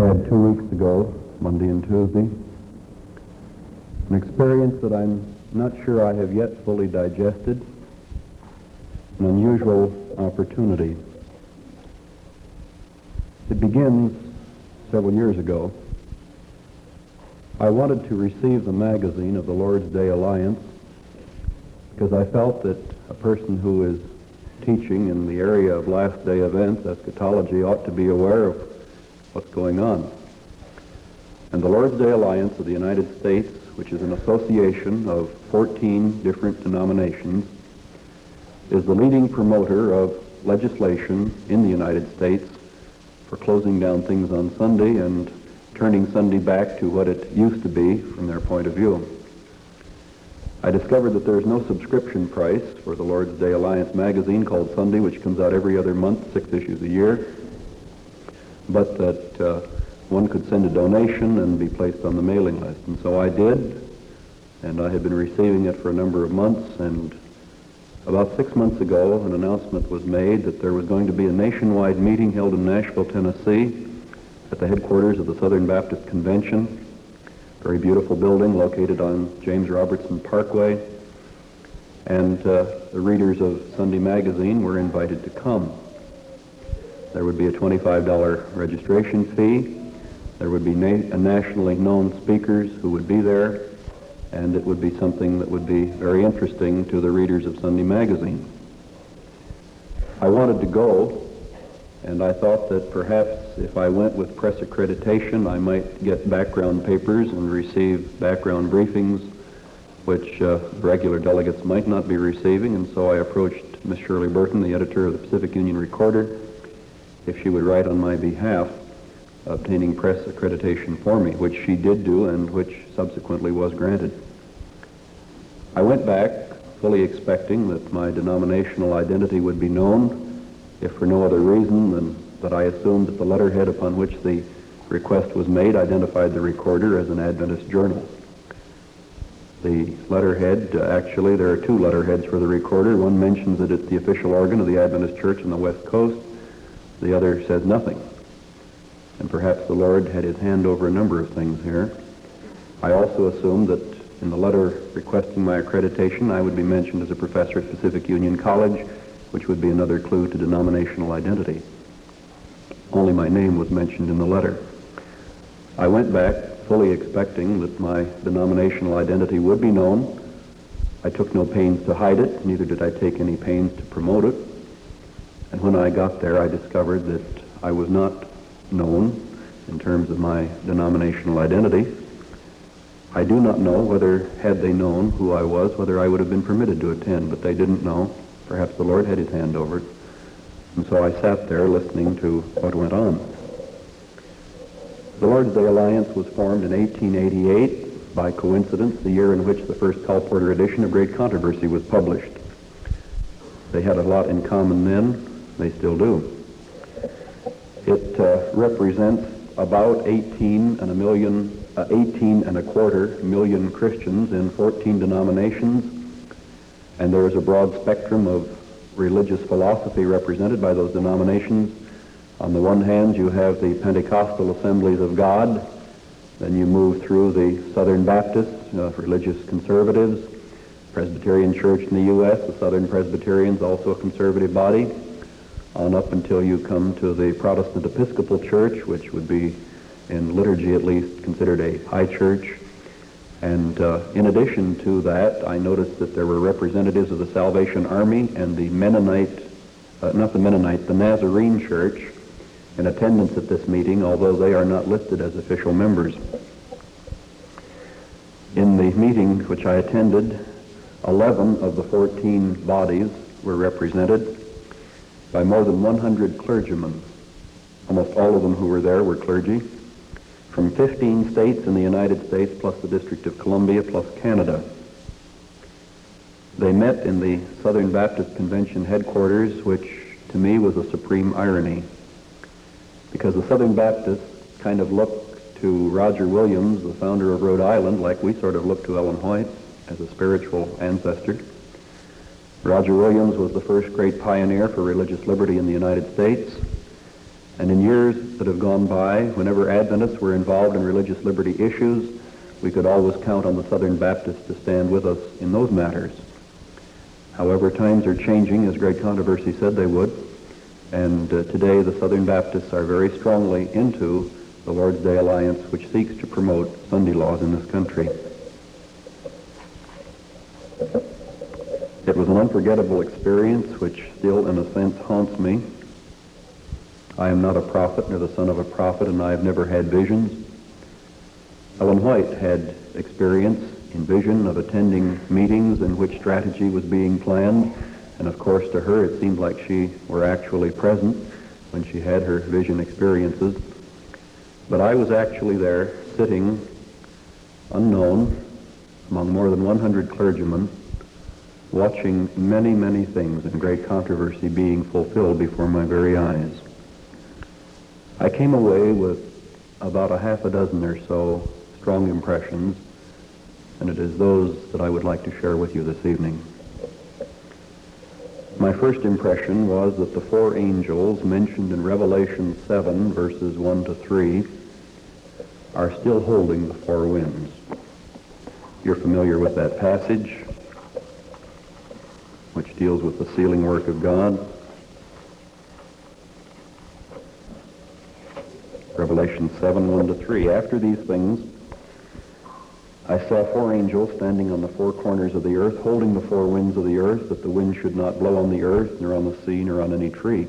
had 2 weeks ago, Monday and Tuesday, an experience that I'm not sure I have yet fully digested, an unusual opportunity. It begins several years ago. I wanted to receive the magazine of the Lord's Day Alliance because I felt that a person who is teaching in the area of last-day events, eschatology, ought to be aware of what's going on. And the Lord's Day Alliance of the United States, which is an association of 14 different denominations, is the leading promoter of legislation in the United States for closing down things on Sunday and turning Sunday back to what it used to be from their point of view. I discovered that there is no subscription price for the Lord's Day Alliance magazine called Sunday, which comes out every other month, 6 issues a year, but that one could send a donation and be placed on the mailing list. And so I did, and I had been receiving it for a number of months, and about 6 months ago an announcement was made that there was going to be a nationwide meeting held in Nashville, Tennessee, at the headquarters of the Southern Baptist Convention, a very beautiful building located on James Robertson Parkway, and the readers of Sunday magazine were invited to come. There would be a $25 registration fee. There would be nationally known speakers who would be there, and it would be something that would be very interesting to the readers of Sunday magazine. I wanted to go, and I thought that perhaps if I went with press accreditation, I might get background papers and receive background briefings, which regular delegates might not be receiving, and so I approached Miss Shirley Burton, the editor of the Pacific Union Recorder, if she would write on my behalf, obtaining press accreditation for me, which she did do and which subsequently was granted. I went back fully expecting that my denominational identity would be known, if for no other reason than that I assumed that the letterhead upon which the request was made identified the Recorder as an Adventist journal. The letterhead, actually there are two letterheads for the Recorder. One mentions that it's the official organ of the Adventist Church on the West Coast. The other says nothing. And perhaps the Lord had his hand over a number of things here. I also assumed that in the letter requesting my accreditation, I would be mentioned as a professor at Pacific Union College, which would be another clue to denominational identity. Only my name was mentioned in the letter. I went back fully expecting that my denominational identity would be known. I took no pains to hide it, neither did I take any pains to promote it. And when I got there, I discovered that I was not known in terms of my denominational identity. I do not know whether, had they known who I was, whether I would have been permitted to attend, but they didn't know. Perhaps the Lord had his hand over it. And so I sat there listening to what went on. The Lord's Day Alliance was formed in 1888, by coincidence, the year in which the first colporteur edition of Great Controversy was published. They had a lot in common then. They still do. It represents about 18 and a quarter million Christians in 14 denominations, and there is a broad spectrum of religious philosophy represented by those denominations. On the one hand, you have the Pentecostal Assemblies of God, then you move through the Southern Baptists, religious conservatives, Presbyterian Church in the U.S., the Southern Presbyterians, also a conservative body, on up until you come to the Protestant Episcopal Church, which would be, in liturgy at least, considered a high church. And in addition to that, I noticed that there were representatives of the Salvation Army and the the Nazarene Church in attendance at this meeting, although they are not listed as official members. In the meeting which I attended, 11 of the 14 bodies were represented by more than 100 clergymen. Almost all of them who were there were clergy, from 15 states in the United States, plus the District of Columbia, plus Canada. They met in the Southern Baptist Convention headquarters, which to me was a supreme irony, because the Southern Baptists kind of looked to Roger Williams, the founder of Rhode Island, like we sort of look to Ellen White as a spiritual ancestor. Roger Williams was the first great pioneer for religious liberty in the United States, And in years that have gone by, whenever Adventists were involved in religious liberty issues, we could always count on the Southern Baptists to stand with us in those matters. However, times are changing, as Great Controversy said they would, and today the Southern Baptists are very strongly into the Lord's Day Alliance, which seeks to promote Sunday laws in this country. It was an unforgettable experience which still, in a sense, haunts me. I am not a prophet nor the son of a prophet, and I have never had visions. Ellen White had experience in vision of attending meetings in which strategy was being planned, and of course to her it seemed like she were actually present when she had her vision experiences. But I was actually there, sitting, unknown, among more than 100 clergymen, watching many, many things in Great Controversy being fulfilled before my very eyes. I came away with about a half a dozen or so strong impressions, and it is those that I would like to share with you this evening. My first impression was that the four angels mentioned in Revelation 7, verses 1 to 3, are still holding the four winds. You're familiar with that passage, which deals with the sealing work of God. Revelation 7, 1 to 3. After these things, I saw four angels standing on the four corners of the earth, holding the four winds of the earth, that the wind should not blow on the earth, nor on the sea, nor on any tree.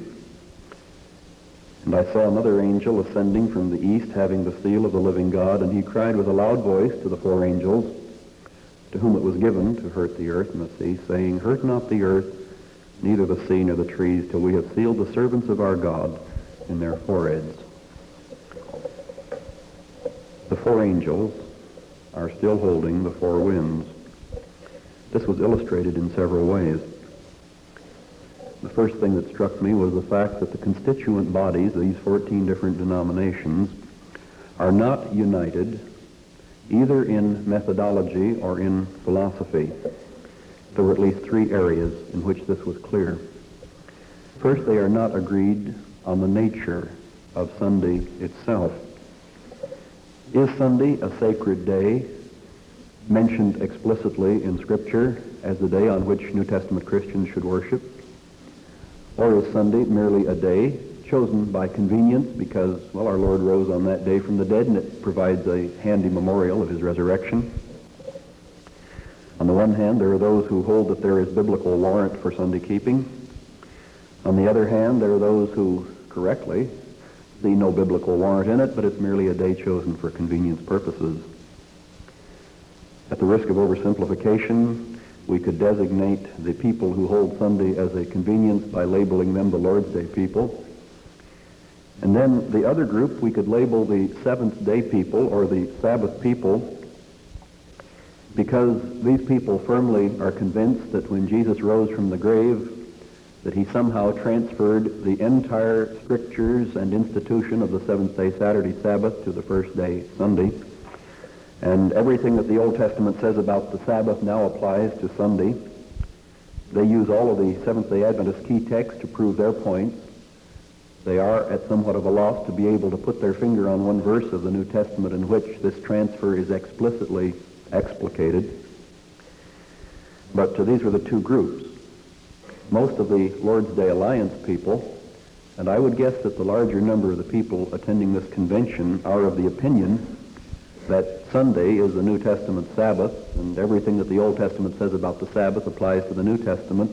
And I saw another angel ascending from the east, having the seal of the living God, and he cried with a loud voice to the four angels, to whom it was given to hurt the earth and the sea, saying, Hurt not the earth, neither the sea nor the trees, till we have sealed the servants of our God in their foreheads. The four angels are still holding the four winds. This was illustrated in several ways. The first thing that struck me was the fact that the constituent bodies of these 14 different denominations are not united either in methodology or in philosophy. There were at least three areas in which this was clear. First, they are not agreed on the nature of Sunday itself. Is Sunday a sacred day mentioned explicitly in Scripture as the day on which New Testament Christians should worship? Or is Sunday merely a day chosen by convenience because, well, our Lord rose on that day from the dead and it provides a handy memorial of his resurrection? On the one hand, there are those who hold that there is biblical warrant for Sunday keeping. On the other hand, there are those who correctly see no biblical warrant in it, but it's merely a day chosen for convenience purposes. At the risk of oversimplification, we could designate the people who hold Sunday as a convenience by labeling them the Lord's Day people. And then the other group we could label the Seventh-day people or the Sabbath people, because these people firmly are convinced that when Jesus rose from the grave, that he somehow transferred the entire strictures and institution of the seventh-day Saturday Sabbath to the first day Sunday. And everything that the Old Testament says about the Sabbath now applies to Sunday. They use all of the Seventh-day Adventist key texts to prove their points. They are at somewhat of a loss to be able to put their finger on one verse of the New Testament in which this transfer is explicitly explicated. But these were the two groups. Most of the Lord's Day Alliance people, and I would guess that the larger number of the people attending this convention are of the opinion that Sunday is the New Testament Sabbath, and everything that the Old Testament says about the Sabbath applies to the New Testament.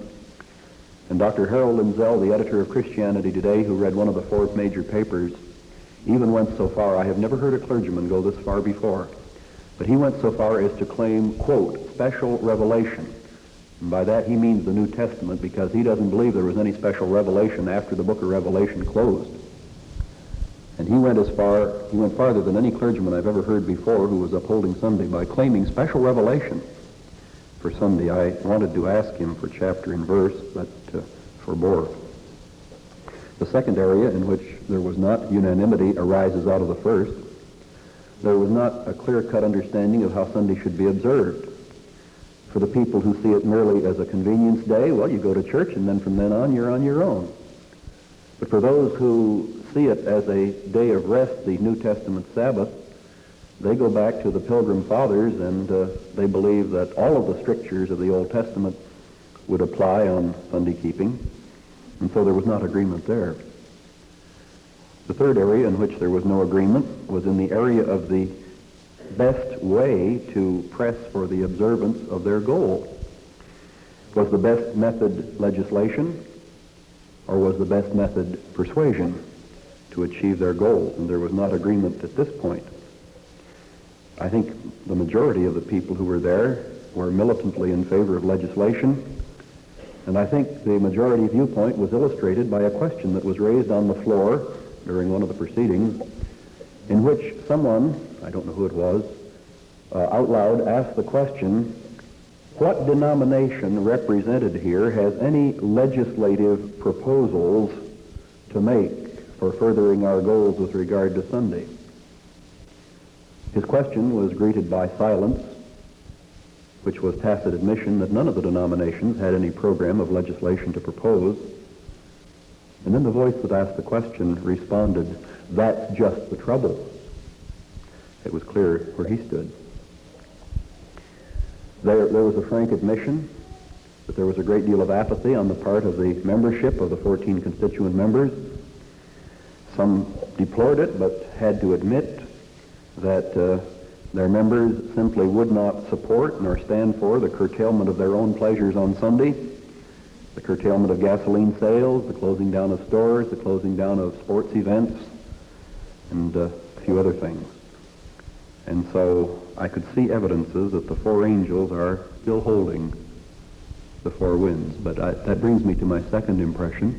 And Dr. Harold Lindsell, the editor of Christianity Today, who read one of the four major papers, even went so far, I have never heard a clergyman go this far before, but he went so far as to claim, quote, special revelation. And by that he means the New Testament, because he doesn't believe there was any special revelation after the book of Revelation closed. And he went farther than any clergyman I've ever heard before who was upholding Sunday by claiming special revelation for Sunday. I wanted to ask him for chapter and verse, but forbore. The second area in which there was not unanimity arises out of the first. There was not a clear-cut understanding of how Sunday should be observed. For the people who see it merely as a convenience day, well, you go to church and then from then on you're on your own. But for those who see it as a day of rest, the New Testament Sabbath. They go back to the Pilgrim Fathers, and they believe that all of the strictures of the Old Testament would apply on Sunday keeping, and so there was not agreement there. The third area in which there was no agreement was in the area of the best way to press for the observance of their goal. Was the best method legislation, or was the best method persuasion to achieve their goals? And there was not agreement at this point. I think the majority of the people who were there were militantly in favor of legislation, and I think the majority viewpoint was illustrated by a question that was raised on the floor during one of the proceedings, in which someone, I don't know who it was, out loud asked the question, what denomination represented here has any legislative proposals to make for furthering our goals with regard to Sunday? His question was greeted by silence, which was tacit admission that none of the denominations had any program of legislation to propose. And then the voice that asked the question responded, "That's just the trouble." It was clear where he stood. There was a frank admission that there was a great deal of apathy on the part of the membership of the 14 constituent members. Some deplored it, but had to admit that their members simply would not support nor stand for the curtailment of their own pleasures on Sunday, the curtailment of gasoline sales, the closing down of stores, the closing down of sports events, and a few other things. And so I could see evidences that the four angels are still holding the four winds. But that brings me to my second impression,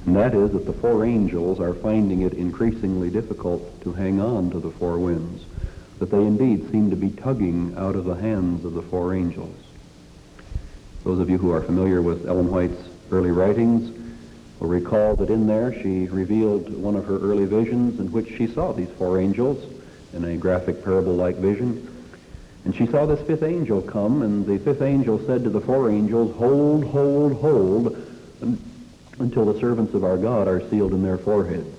and that is that the four angels are finding it increasingly difficult to hang on to the four winds, that they indeed seem to be tugging out of the hands of the four angels. Those of you who are familiar with Ellen White's early writings will recall that in there she revealed one of her early visions in which she saw these four angels in a graphic parable-like vision. And she saw this fifth angel come, and the fifth angel said to the four angels, "Hold, hold, hold, until the servants of our God are sealed in their foreheads."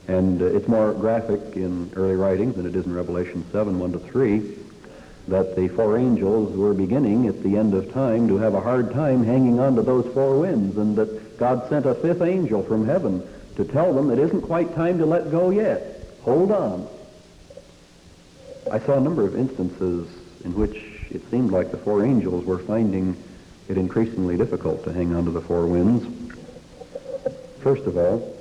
And it's more graphic in early writings than it is in Revelation 7, 1-3, that the four angels were beginning at the end of time to have a hard time hanging on to those four winds, and that God sent a fifth angel from heaven to tell them it isn't quite time to let go yet. Hold on. I saw a number of instances in which it seemed like the four angels were finding it increasingly difficult to hang on to the four winds. First of all,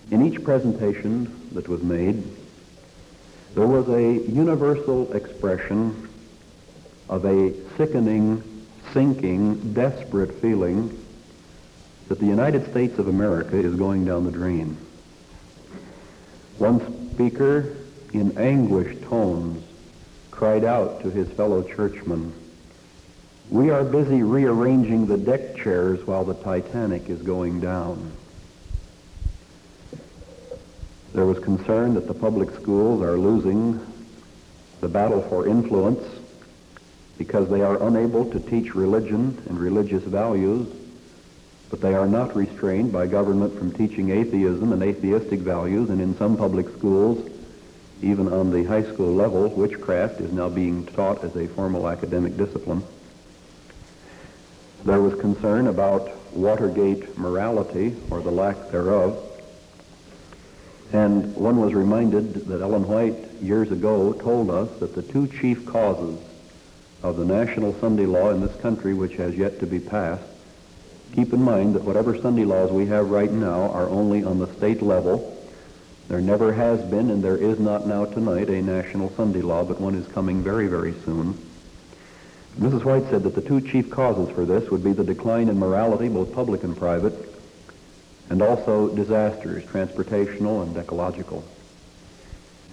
in each presentation that was made, there was a universal expression of a sickening, sinking, desperate feeling that the United States of America is going down the drain. One speaker, in anguished tones, cried out to his fellow churchmen, "We are busy rearranging the deck chairs while the Titanic is going down." There was concern that the public schools are losing the battle for influence because they are unable to teach religion and religious values, but they are not restrained by government from teaching atheism and atheistic values, and in some public schools, even on the high school level, witchcraft is now being taught as a formal academic discipline. There was concern about Watergate morality, or the lack thereof. And one was reminded that Ellen White years ago told us that the two chief causes of the national Sunday law in this country, which has yet to be passed, keep in mind that whatever Sunday laws we have right now are only on the state level. There never has been, and there is not now tonight, a national Sunday law, but one is coming very, very soon. Mrs. White said that the two chief causes for this would be the decline in morality, both public and private, and also disasters, transportational and ecological.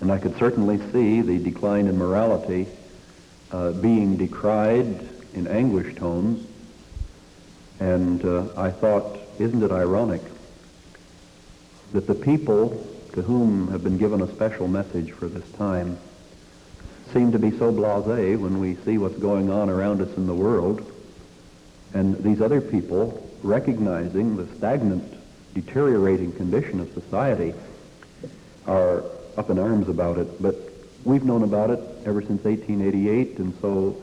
And I could certainly see the decline in morality being decried in anguished tones, and I thought, isn't it ironic that the people to whom have been given a special message for this time seem to be so blasé when we see what's going on around us in the world, and these other people, recognizing the stagnant deteriorating condition of society are up in arms about it. But we've known about it ever since 1888, and so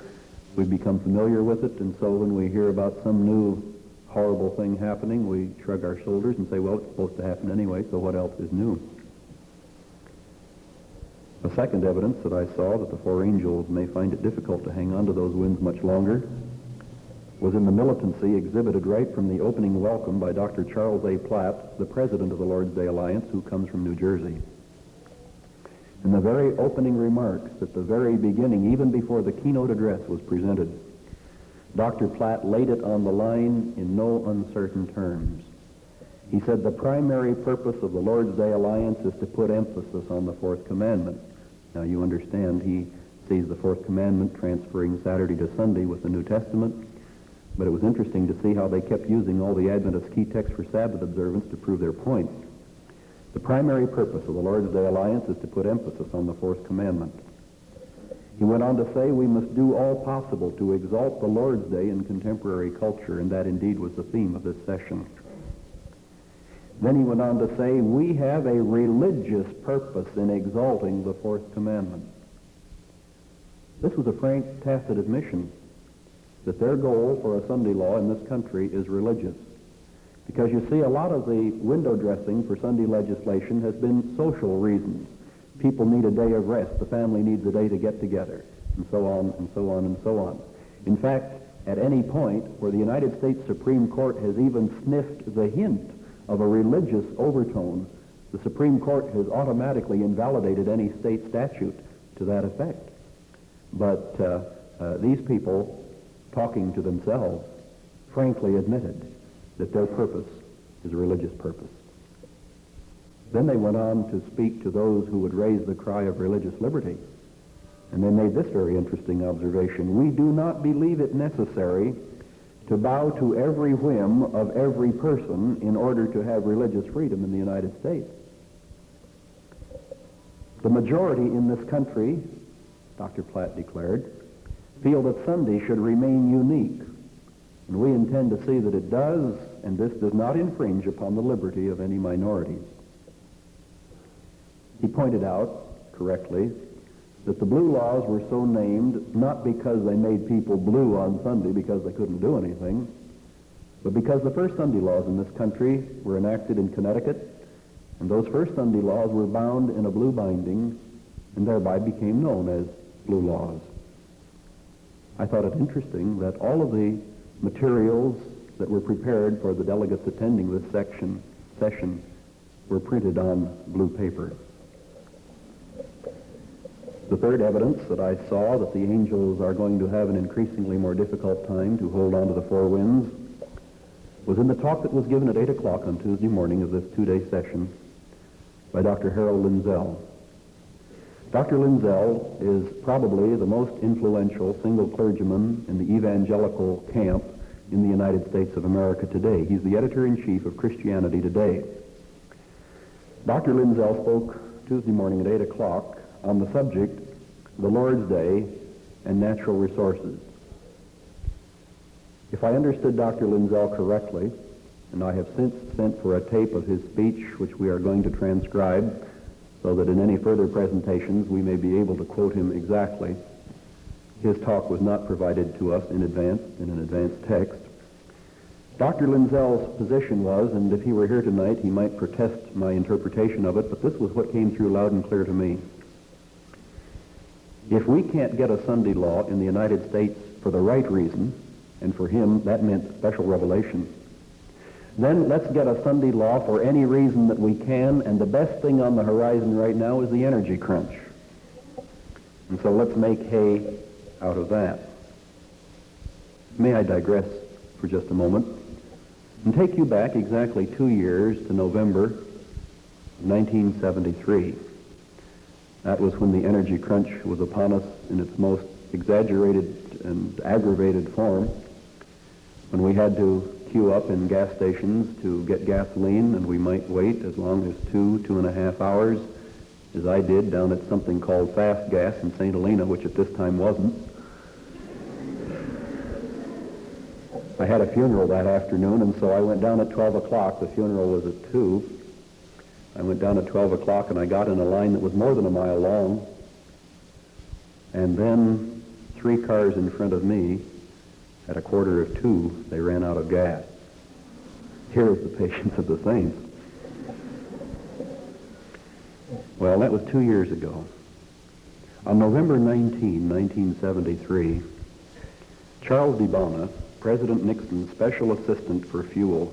we've become familiar with it, and so when we hear about some new horrible thing happening, we shrug our shoulders and say, well, it's supposed to happen anyway, so what else is new? A second evidence that I saw that the four angels may find it difficult to hang on to those winds much longer was in the militancy exhibited right from the opening welcome by Dr. Charles A. Platt, the president of the Lord's Day Alliance, who comes from New Jersey. In the very opening remarks, at the very beginning, even before the keynote address was presented, Dr. Platt laid it on the line in no uncertain terms. He said the primary purpose of the Lord's Day Alliance is to put emphasis on the fourth commandment. Now you understand he sees the fourth commandment transferring Saturday to Sunday with the New Testament, but it was interesting to see how they kept using all the Adventist key texts for Sabbath observance to prove their point. The primary purpose of the Lord's Day Alliance is to put emphasis on the fourth commandment. He went on to say we must do all possible to exalt the Lord's Day in contemporary culture, and that indeed was the theme of this session. Then he went on to say we have a religious purpose in exalting the fourth commandment. This was a frank, tacit admission that their goal for a Sunday law in this country is religious. Because you see, a lot of the window dressing for Sunday legislation has been social reasons. People need a day of rest. The family needs a day to get together, and so on, and so on, and so on. In fact, at any point where the United States Supreme Court has even sniffed the hint of a religious overtone, the Supreme Court has automatically invalidated any state statute to that effect. But these people, talking to themselves, frankly admitted that their purpose is a religious purpose. Then they went on to speak to those who would raise the cry of religious liberty. And they made this very interesting observation. We do not believe it necessary to bow to every whim of every person in order to have religious freedom in the United States. The majority in this country, Dr. Platt declared, feel that Sunday should remain unique. And we intend to see that it does, and this does not infringe upon the liberty of any minorities. He pointed out, correctly, that the blue laws were so named not because they made people blue on Sunday because they couldn't do anything, but because the first Sunday laws in this country were enacted in Connecticut, and those first Sunday laws were bound in a blue binding and thereby became known as blue laws. I thought it interesting that all of the materials that were prepared for the delegates attending this session were printed on blue paper. The third evidence that I saw that the angels are going to have an increasingly more difficult time to hold on to the four winds was in the talk that was given at 8 o'clock on Tuesday morning of this two-day session by Dr. Harold Lindsell. Dr. Lindsell is probably the most influential single clergyman in the evangelical camp in the United States of America today. He's the editor-in-chief of Christianity Today. Dr. Lindsell spoke Tuesday morning at 8 o'clock on the subject, the Lord's Day and natural resources. If I understood Dr. Lindsell correctly, and I have since sent for a tape of his speech, which we are going to transcribe, so that in any further presentations we may be able to quote him exactly. His talk was not provided to us in advance, in an advanced text. Dr. Lindsell's position was, and if he were here tonight, he might protest my interpretation of it, but this was what came through loud and clear to me. If we can't get a Sunday law in the United States for the right reason, and for him that meant special revelation, then let's get a Sunday law for any reason that we can, and the best thing on the horizon right now is the energy crunch. And so let's make hay out of that. May I digress for just a moment and take you back exactly 2 years to November 1973. That was when the energy crunch was upon us in its most exaggerated and aggravated form, when we had to queue up in gas stations to get gasoline, and we might wait as long as 2.5 hours, as I did down at something called Fast Gas in St. Helena, which at this time wasn't. I had a funeral that afternoon, and so I went down at 12 o'clock. The funeral was at 2. I went down at 12 o'clock, and I got in a line that was more than a mile long. And then 3 cars in front of me, at 1:45, they ran out of gas. Here is the patience of the saints. Well, that was 2 years ago. On November 19, 1973, Charles DeBona, President Nixon's special assistant for fuel,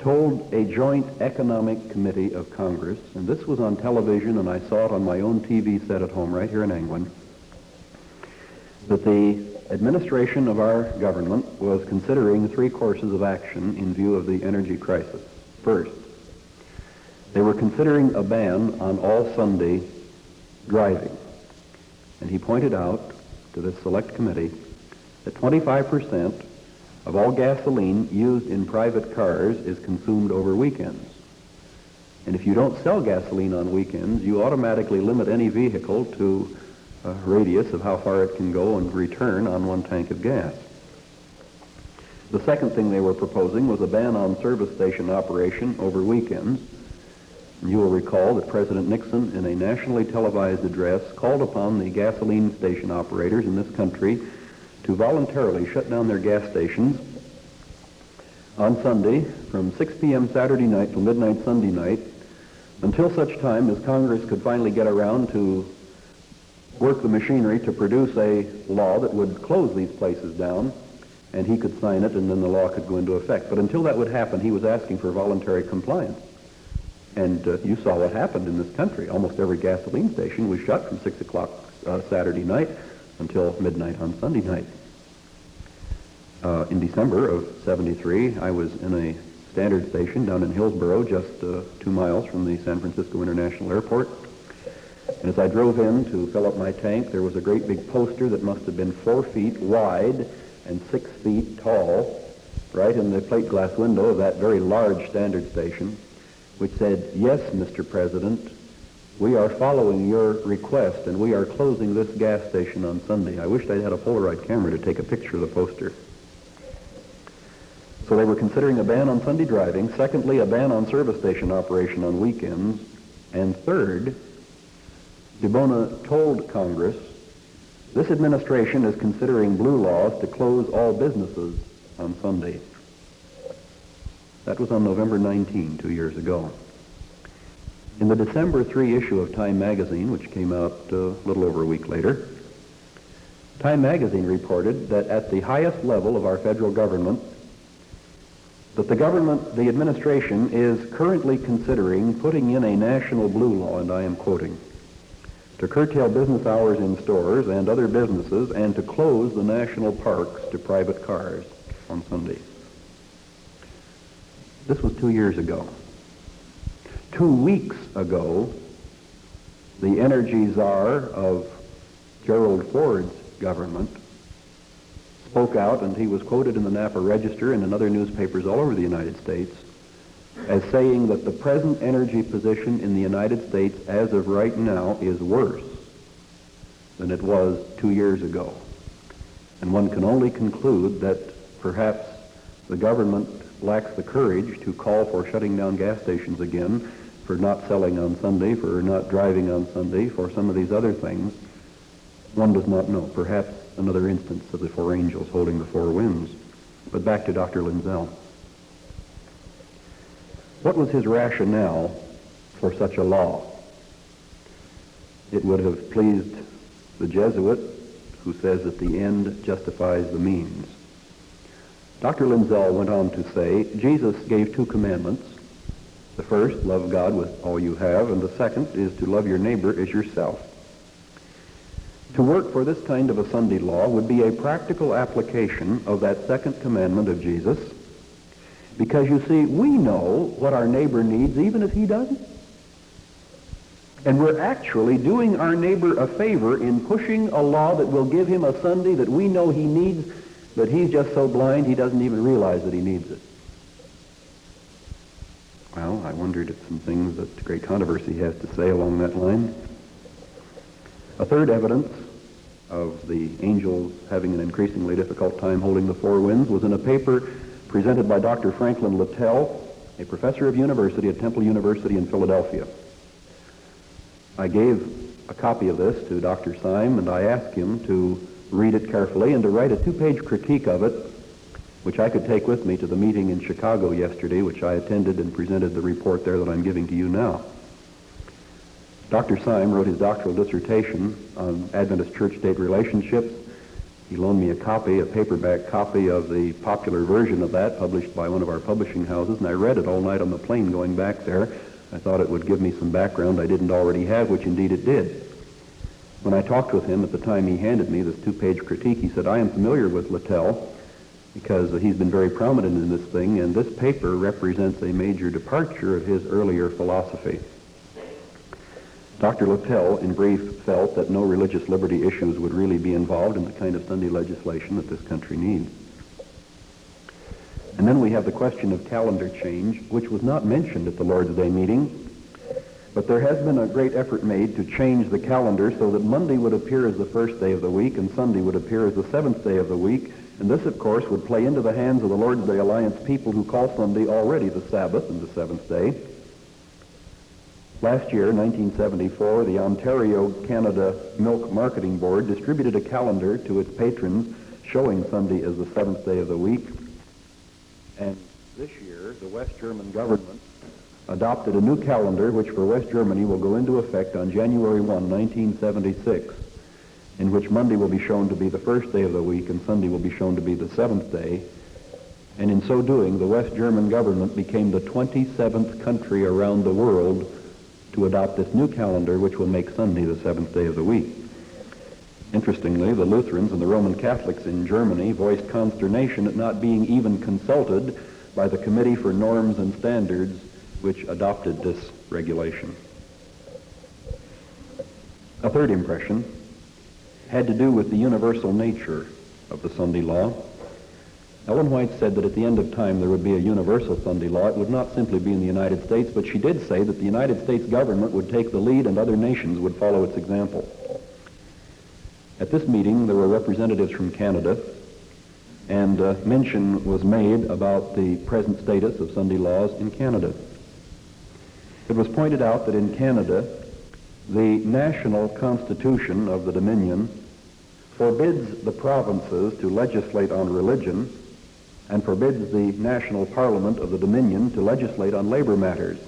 told a joint economic committee of Congress, and this was on television and I saw it on my own TV set at home right here in England, that the administration of our government was considering 3 courses of action in view of the energy crisis. First, they were considering a ban on all Sunday driving. And he pointed out to this select committee that 25% of all gasoline used in private cars is consumed over weekends. And if you don't sell gasoline on weekends, you automatically limit any vehicle to a radius of how far it can go and return on 1 tank of gas. The second thing they were proposing was a ban on service station operation over weekends. And you will recall that President Nixon, in a nationally televised address, called upon the gasoline station operators in this country to voluntarily shut down their gas stations on Sunday from 6 p.m. Saturday night till midnight Sunday night until such time as Congress could finally get around to work the machinery to produce a law that would close these places down, and he could sign it and then the law could go into effect. But until that would happen, he was asking for voluntary compliance. And you saw what happened in this country. Almost every gasoline station was shut from 6 o'clock Saturday night until midnight on Sunday night. In December of '73, I was in a standard station down in Hillsboro, just 2 miles from the San Francisco International Airport. And as I drove in to fill up my tank, there was a great big poster that must have been 4 feet wide and 6 feet tall, right in the plate glass window of that very large standard station, which said, "Yes, Mr. President, we are following your request and we are closing this gas station on Sunday." I wished I'd had a Polaroid camera to take a picture of the poster. So they were considering a ban on Sunday driving, secondly, a ban on service station operation on weekends, and third, DeBona told Congress, this administration is considering blue laws to close all businesses on Sunday. That was on November 19, 2 years ago. In the December 3 issue of Time magazine, which came out a little over a week later, Time magazine reported that at the highest level of our federal government, that the administration is currently considering putting in a national blue law, and I am quoting, to curtail business hours in stores and other businesses and to close the national parks to private cars on Sunday. This was 2 years ago. 2 weeks ago, the energy czar of Gerald Ford's government spoke out, and he was quoted in the Napa Register and in other newspapers all over the United States as saying that the present energy position in the United States as of right now is worse than it was 2 years ago. And one can only conclude that perhaps the government lacks the courage to call for shutting down gas stations again, for not selling on Sunday, for not driving on Sunday, for some of these other things. One does not know. Perhaps another instance of the 4 angels holding the 4 winds. But back to Dr. Linzell. What was his rationale for such a law? It would have pleased the Jesuit who says that the end justifies the means. Dr. Linzell went on to say, Jesus gave 2 commandments. The first, love God with all you have, and the second is to love your neighbor as yourself. To work for this kind of a Sunday law would be a practical application of that second commandment of Jesus, because you see, we know what our neighbor needs even if he doesn't. And we're actually doing our neighbor a favor in pushing a law that will give him a Sunday that we know he needs, but he's just so blind he doesn't even realize that he needs it. Well, I wondered at some things that Great Controversy has to say along that line. A third evidence of the angels having an increasingly difficult time holding the four winds was in a paper presented by Dr. Franklin Littell, a professor of university at Temple University in Philadelphia. I gave a copy of this to Dr. Syme, and I asked him to read it carefully and to write a two-page critique of it, which I could take with me to the meeting in Chicago yesterday, which I attended and presented the report there that I'm giving to you now. Dr. Syme wrote his doctoral dissertation on Adventist church-state relationships. He loaned me a copy, a paperback copy of the popular version of that, published by one of our publishing houses, and I read it all night on the plane going back there. I thought it would give me some background I didn't already have, which indeed it did. When I talked with him at the time he handed me this two-page critique, he said, "I am familiar with Littell because he's been very prominent in this thing, and this paper represents a major departure of his earlier philosophy." Dr. Littell, in brief, felt that no religious liberty issues would really be involved in the kind of Sunday legislation that this country needs. And then we have the question of calendar change, which was not mentioned at the Lord's Day meeting, but there has been a great effort made to change the calendar so that Monday would appear as the first day of the week and Sunday would appear as the seventh day of the week. And this, of course, would play into the hands of the Lord's Day Alliance people who call Sunday already the Sabbath and the seventh day. Last year, 1974, the Ontario Canada Milk Marketing Board distributed a calendar to its patrons showing Sunday as the seventh day of the week. And this year, the West German government adopted a new calendar which for West Germany will go into effect on January 1, 1976, in which Monday will be shown to be the first day of the week and Sunday will be shown to be the seventh day. And in so doing, the West German government became the 27th country around the world to adopt this new calendar, which will make Sunday the seventh day of the week. Interestingly, the Lutherans and the Roman Catholics in Germany voiced consternation at not being even consulted by the Committee for Norms and Standards, which adopted this regulation. A third impression had to do with the universal nature of the Sunday law. Ellen White said that at the end of time there would be a universal Sunday law. It would not simply be in the United States, but she did say that the United States government would take the lead and other nations would follow its example. At this meeting, there were representatives from Canada, and mention was made about the present status of Sunday laws in Canada. It was pointed out that in Canada, the national constitution of the Dominion forbids the provinces to legislate on religion and forbids the national parliament of the Dominion to legislate on labor matters.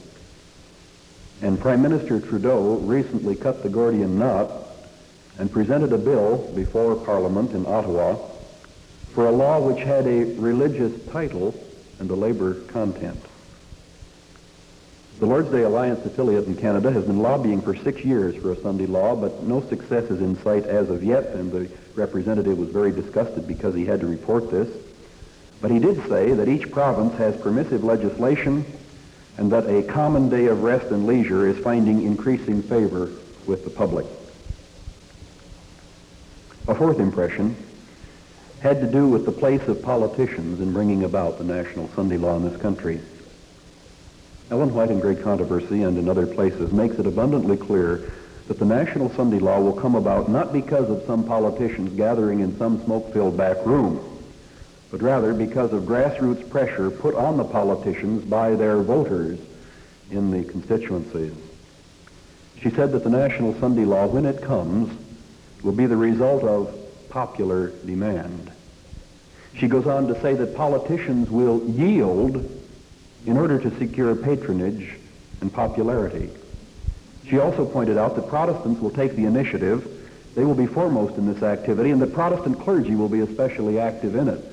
And Prime Minister Trudeau recently cut the Gordian knot and presented a bill before Parliament in Ottawa for a law which had a religious title and a labor content. The Lord's Day Alliance affiliate in Canada has been lobbying for 6 years for a Sunday law, but no success is in sight as of yet, and the representative was very disgusted because he had to report this. But he did say that each province has permissive legislation and that a common day of rest and leisure is finding increasing favor with the public. A fourth impression had to do with the place of politicians in bringing about the national Sunday law in this country. Ellen White, in Great Controversy and in other places, makes it abundantly clear that the national Sunday law will come about not because of some politicians gathering in some smoke-filled back room, but rather because of grassroots pressure put on the politicians by their voters in the constituencies. She said that the national Sunday law, when it comes, will be the result of popular demand. She goes on to say that politicians will yield in order to secure patronage and popularity. She also pointed out that Protestants will take the initiative. They will be foremost in this activity, and that Protestant clergy will be especially active in it.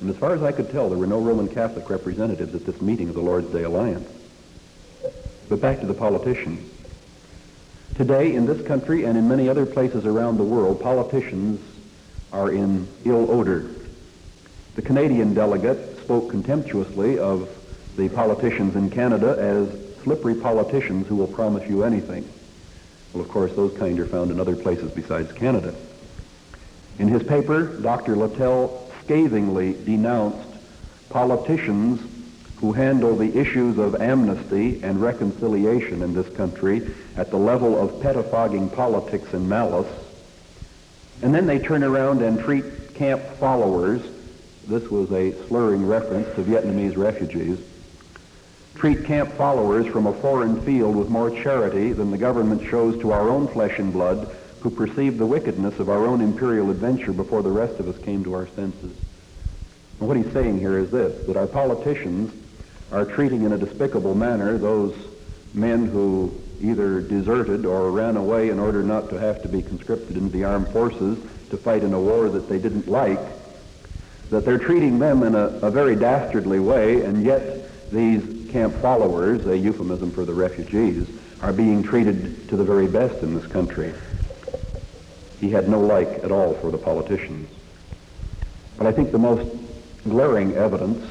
And as far as I could tell, there were no Roman Catholic representatives at this meeting of the Lord's Day Alliance. But back to the politicians. Today, in this country and in many other places around the world, politicians are in ill odor. The Canadian delegate spoke contemptuously of the politicians in Canada as slippery politicians who will promise you anything. Well, of course, those kind are found in other places besides Canada. In his paper, Dr. Littell scathingly denounced politicians who handle the issues of amnesty and reconciliation in this country at the level of pettifogging politics and malice. And then they turn around and treat camp followers, this was a slurring reference to Vietnamese refugees, treat camp followers from a foreign field with more charity than the government shows to our own flesh and blood, who perceived the wickedness of our own imperial adventure before the rest of us came to our senses. And what he's saying here is this, that our politicians are treating in a despicable manner those men who either deserted or ran away in order not to have to be conscripted into the armed forces to fight in a war that they didn't like, that they're treating them in a very dastardly way, and yet these camp followers, a euphemism for the refugees, are being treated to the very best in this country. He had no like at all for the politicians. But I think the most glaring evidence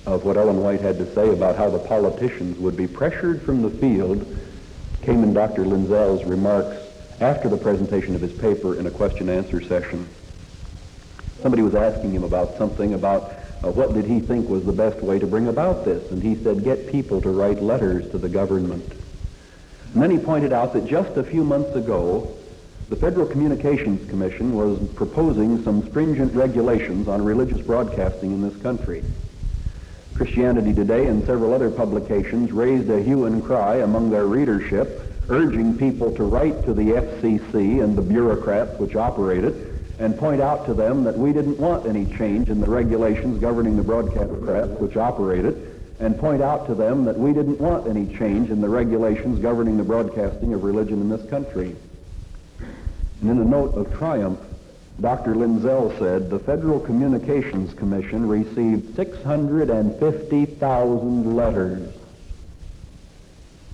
of what Ellen White had to say about how the politicians would be pressured from the field came in Dr. Linzell's remarks after the presentation of his paper in a question-answer session. Somebody was asking him about something about what did he think was the best way to bring about this, and he said, get people to write letters to the government. And then he pointed out that just a few months ago, the Federal Communications Commission was proposing some stringent regulations on religious broadcasting in this country. Christianity Today and several other publications raised a hue and cry among their readership, urging people to write to the FCC and the bureaucrats which operate it, and point out to them that we didn't want any change in the regulations governing the broadcast which operate it, and point out to them that we didn't want any change in the regulations governing the broadcasting of religion in this country. And in a note of triumph, Dr. Linzell said, the Federal Communications Commission received 650,000 letters.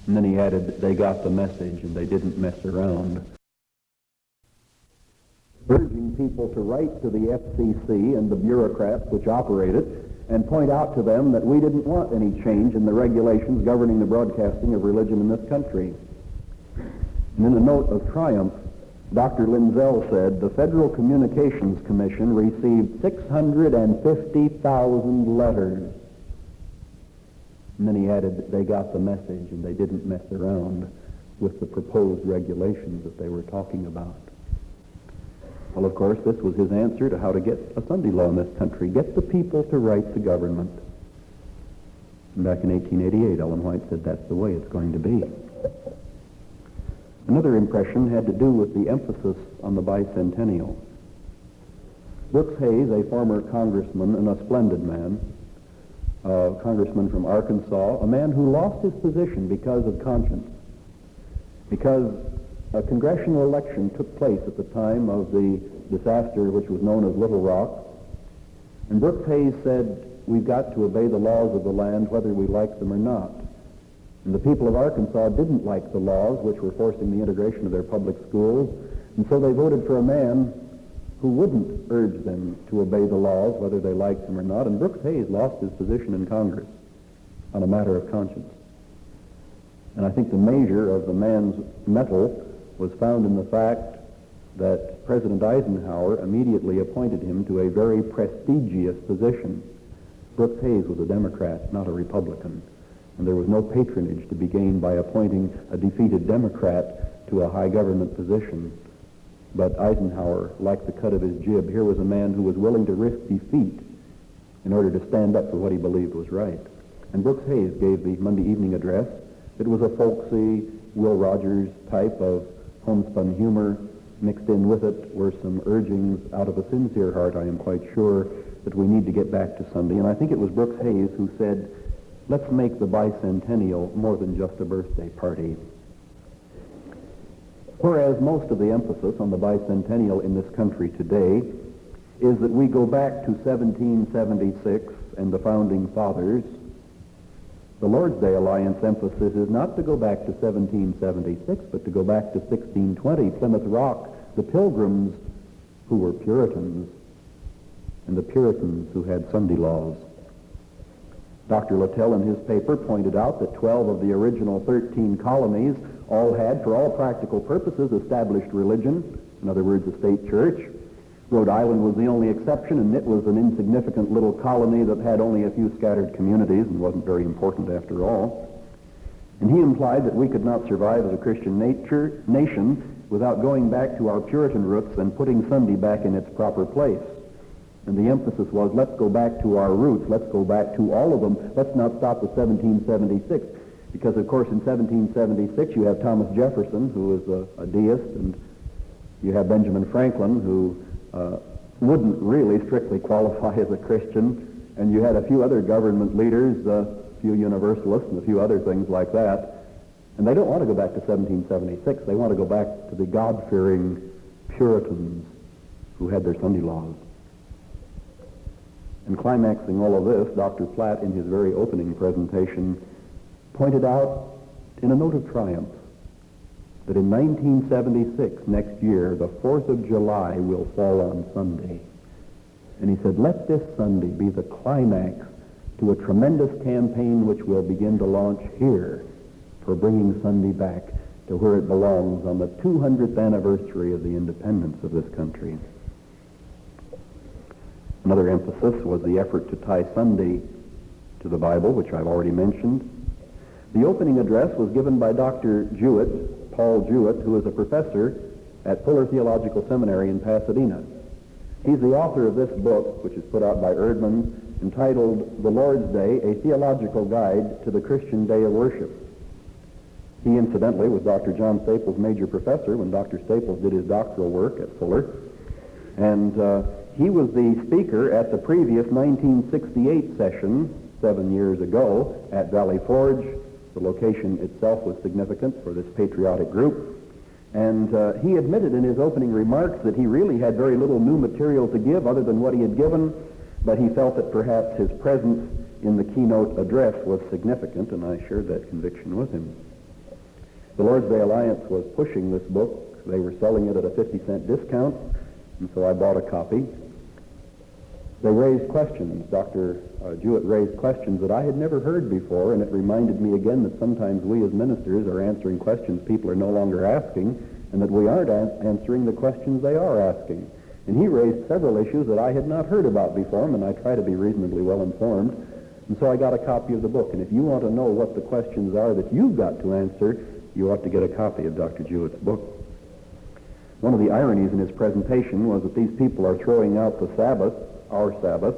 And then he added, they got the message and they didn't mess around. Urging people to write to the FCC and the bureaucrats which operate it and point out to them that we didn't want any change in the regulations governing the broadcasting of religion in this country. And in a note of triumph, Dr. Linzell said, the Federal Communications Commission received 650,000 letters. And then he added, they got the message and they didn't mess around with the proposed regulations that they were talking about. Well, of course, this was his answer to how to get a Sunday law in this country. Get the people to write to government. And back in 1888, Ellen White said that's the way it's going to be. Another impression had to do with the emphasis on the bicentennial. Brooks Hayes, a former congressman and a splendid man, a congressman from Arkansas, a man who lost his position because of conscience, because a congressional election took place at the time of the disaster which was known as Little Rock, and Brooks Hayes said, we've got to obey the laws of the land whether we like them or not. And the people of Arkansas didn't like the laws which were forcing the integration of their public schools, and so they voted for a man who wouldn't urge them to obey the laws whether they liked them or not, and Brooks Hayes lost his position in Congress on a matter of conscience. And I think the measure of the man's mettle was found in the fact that President Eisenhower immediately appointed him to a very prestigious position. Brooks Hayes was a Democrat, not a Republican, and there was no patronage to be gained by appointing a defeated Democrat to a high government position. But Eisenhower liked the cut of his jib. Here was a man who was willing to risk defeat in order to stand up for what he believed was right. And Brooks Hayes gave the Monday evening address. It was a folksy, Will Rogers type of homespun humor. Mixed in with it were some urgings out of a sincere heart, I am quite sure, that we need to get back to Sunday. And I think it was Brooks Hayes who said, let's make the bicentennial more than just a birthday party. Whereas most of the emphasis on the bicentennial in this country today is that we go back to 1776 and the Founding Fathers, the Lord's Day Alliance emphasis is not to go back to 1776, but to go back to 1620, Plymouth Rock, the Pilgrims who were Puritans, and the Puritans who had Sunday laws. Dr. Littell in his paper pointed out that 12 of the original 13 colonies all had, for all practical purposes, established religion, in other words, a state church. Rhode Island was the only exception, and it was an insignificant little colony that had only a few scattered communities and wasn't very important after all. And he implied that we could not survive as a Christian nation without going back to our Puritan roots and putting Sunday back in its proper place. And the emphasis was, let's go back to our roots. Let's go back to all of them. Let's not stop with 1776. Because, of course, in 1776 you have Thomas Jefferson, who is a deist, and you have Benjamin Franklin, who wouldn't really strictly qualify as a Christian, and you had a few other government leaders, a few Universalists, and a few other things like that. And they don't want to go back to 1776. They want to go back to the God-fearing Puritans who had their Sunday laws. And climaxing all of this, Dr. Platt, in his very opening presentation, pointed out in a note of triumph that in 1976, next year, the 4th of July will fall on Sunday. And he said, let this Sunday be the climax to a tremendous campaign which will begin to launch here for bringing Sunday back to where it belongs on the 200th anniversary of the independence of this country. Another emphasis was the effort to tie Sunday to the Bible, which I've already mentioned. The opening address was given by Dr. Jewett, Paul Jewett, who is a professor at Fuller Theological Seminary in Pasadena. He's the author of this book, which is put out by Erdman, entitled The Lord's Day, A Theological Guide to the Christian Day of Worship. He, incidentally, was Dr. John Staples' major professor when Dr. Staples did his doctoral work at Fuller. And he was the speaker at the previous 1968 session, 7 years ago, at Valley Forge. The location itself was significant for this patriotic group. And he admitted in his opening remarks that he really had very little new material to give other than what he had given, but he felt that perhaps his presence in the keynote address was significant, and I shared that conviction with him. The Lord's Day Alliance was pushing this book. They were selling it at a 50-cent discount, and so I bought a copy. They raised questions. Dr. Jewett raised questions that I had never heard before, and it reminded me again that sometimes we as ministers are answering questions people are no longer asking, and that we aren't answering the questions they are asking. And he raised several issues that I had not heard about before, and I try to be reasonably well informed. And so I got a copy of the book. And if you want to know what the questions are that you've got to answer, you ought to get a copy of Dr. Jewett's book. One of the ironies in his presentation was that these people are throwing out the Sabbath, our Sabbath,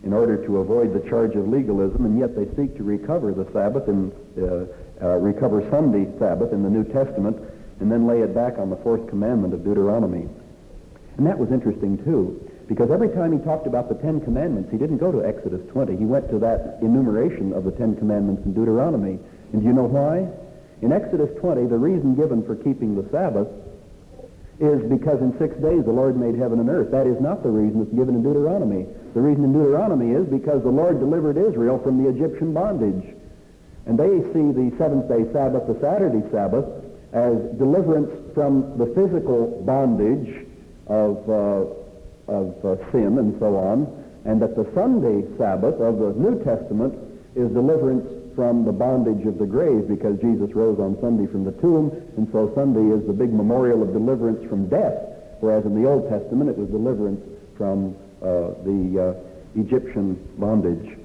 in order to avoid the charge of legalism, and yet they seek to recover the Sabbath and recover Sunday Sabbath in the New Testament, and then lay it back on the fourth commandment of Deuteronomy. And that was interesting too, because every time he talked about the Ten Commandments, he didn't go to Exodus 20. He went to that enumeration of the Ten Commandments in Deuteronomy. And do you know why? In Exodus 20, the reason given for keeping the Sabbath is because in 6 days the Lord made heaven and earth. That is not the reason that's given in Deuteronomy. The reason in Deuteronomy is because the Lord delivered Israel from the Egyptian bondage. And they see the seventh-day Sabbath, the Saturday Sabbath, as deliverance from the physical bondage of sin and so on, and that the Sunday Sabbath of the New Testament is deliverance from the bondage of the grave, because Jesus rose on Sunday from the tomb, and so Sunday is the big memorial of deliverance from death, whereas in the Old Testament it was deliverance from the Egyptian bondage.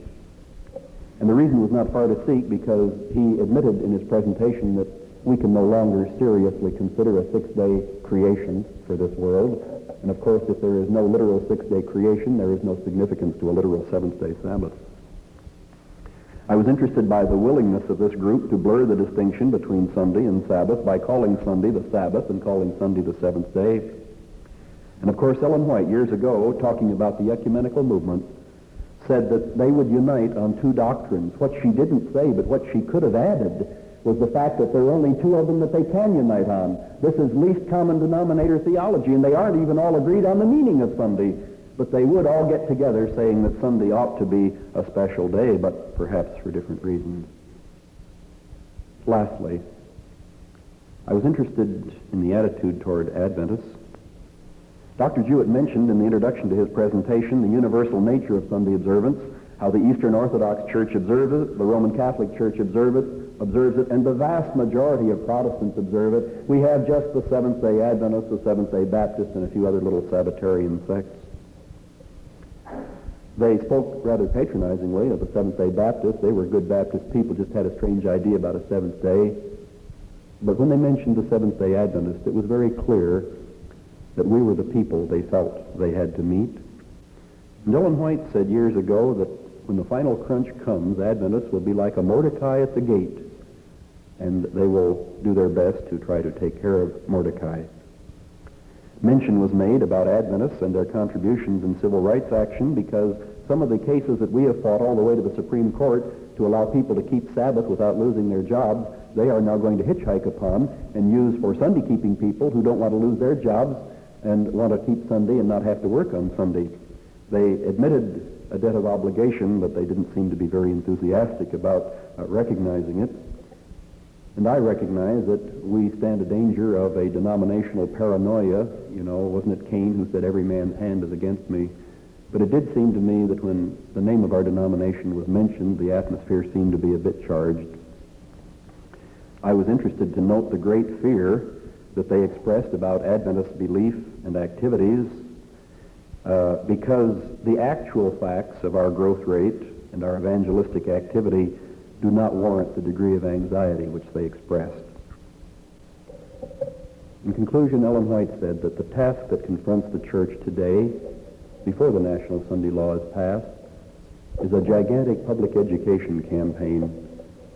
And the reason was not far to seek, because he admitted in his presentation that we can no longer seriously consider a six-day creation for this world. And of course, if there is no literal six-day creation, there is no significance to a literal seventh-day Sabbath. I was interested by the willingness of this group to blur the distinction between Sunday and Sabbath by calling Sunday the Sabbath and calling Sunday the seventh day. And of course, Ellen White, years ago, talking about the ecumenical movement, said that they would unite on two doctrines. What she didn't say, but what she could have added, was the fact that there are only two of them that they can unite on. This is least common denominator theology, and they aren't even all agreed on the meaning of Sunday. But they would all get together saying that Sunday ought to be a special day, but perhaps for different reasons. Lastly, I was interested in the attitude toward Adventists. Dr. Jewett mentioned in the introduction to his presentation the universal nature of Sunday observance, how the Eastern Orthodox Church observes it, the Roman Catholic Church observes it, and the vast majority of Protestants observe it. We have just the Seventh-day Adventists, the Seventh-day Baptists, and a few other little Sabbatarian sects. They spoke rather patronizingly of the Seventh-day Baptists. They were good Baptist people, just had a strange idea about a seventh day. But when they mentioned the Seventh-day Adventist, it was very clear that we were the people they felt they had to meet. And Ellen White said years ago that when the final crunch comes, Adventists will be like a Mordecai at the gate, and they will do their best to try to take care of Mordecai. Mention was made about Adventists and their contributions in civil rights action because some of the cases that we have fought all the way to the Supreme Court to allow people to keep Sabbath without losing their jobs, they are now going to hitchhike upon and use for Sunday-keeping people who don't want to lose their jobs and want to keep Sunday and not have to work on Sunday. They admitted a debt of obligation, but they didn't seem to be very enthusiastic about recognizing it. And I recognize that we stand a danger of a denominational paranoia. You know, wasn't it Cain who said, "Every man's hand is against me"? But it did seem to me that when the name of our denomination was mentioned, the atmosphere seemed to be a bit charged. I was interested to note the great fear that they expressed about Adventist belief and activities because the actual facts of our growth rate and our evangelistic activity do not warrant the degree of anxiety which they expressed. In conclusion, Ellen White said that the task that confronts the church today, before the National Sunday Law is passed, is a gigantic public education campaign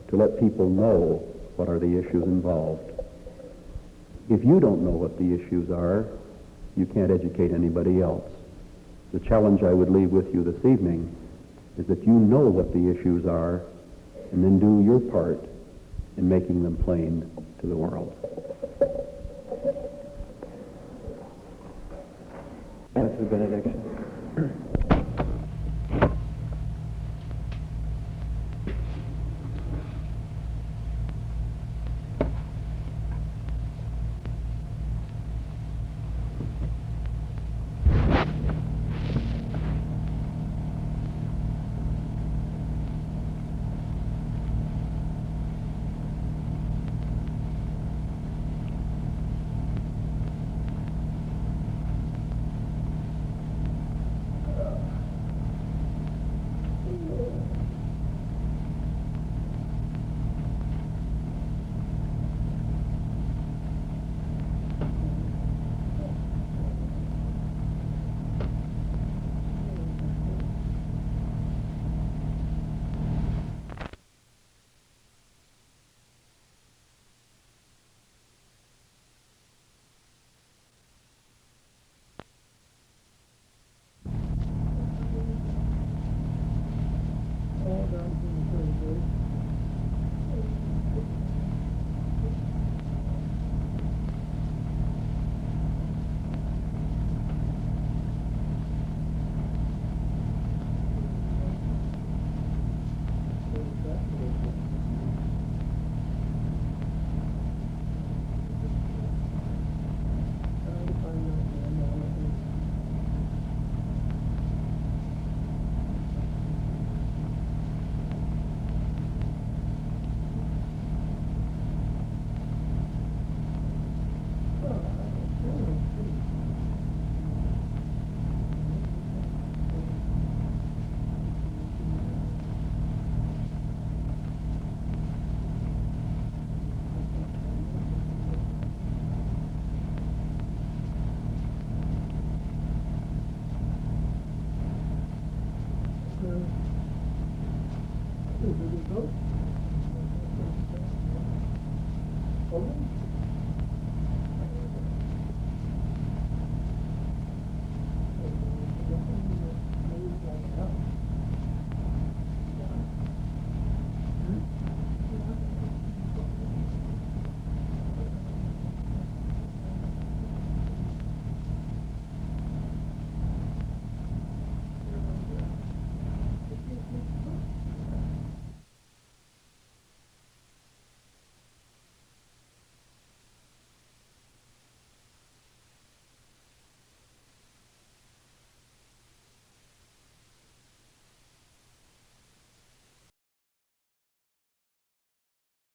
to let people know what are the issues involved. If you don't know what the issues are, you can't educate anybody else. The challenge I would leave with you this evening is that you know what the issues are and then do your part in making them plain to the world. That's the benediction.